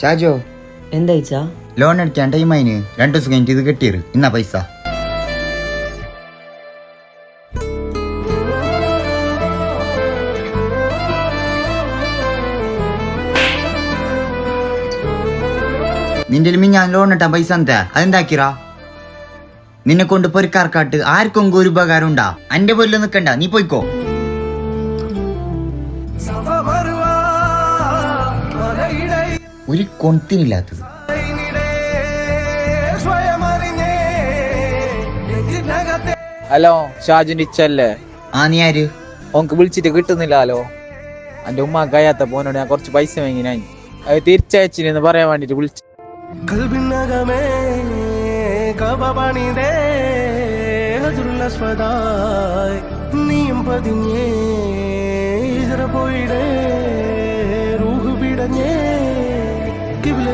ഷാജോ എന്താ ലോൺ അടിക്കാൻ ടൈം അതിന് 2 ദിവസം കഴിഞ്ഞിട്ട് ഇത് കെട്ടിയത് ഇന്നാ പൈസ. നിന്റെ ഞാൻ ലോൺ ഇട്ടാ പൈസ എന്താ അതെന്താക്കിറാ? നിന്നെ കൊണ്ട് പൊരിക്കാർക്കാട്ട് ആർക്കും ഒരു ഉപകാരം ഉണ്ടാ? അന്റെ പോലും നിക്കണ്ട, നീ പോയിക്കോ. ഒരു കൊണത്തിനില്ലാത്തത്. ഹലോ, ഷാജുന്റെ ഇച്ചല്ലേ? ആ, നീ ആര്? ഓക്ക് വിളിച്ചിട്ട് കിട്ടുന്നില്ലല്ലോ. എന്റെ ഉമ്മ കഴിയാത്ത പോനോട് ഞാൻ കുറച്ച് പൈസ വാങ്ങിനായി, അത് തിരിച്ചയച്ചിന്ന് പറയാൻ വേണ്ടിട്ട് വിളിച്ചു. നീയും പതിഞ്ഞേ പോയിടേ റൂഹ് പിടഞ്ഞേ കിബില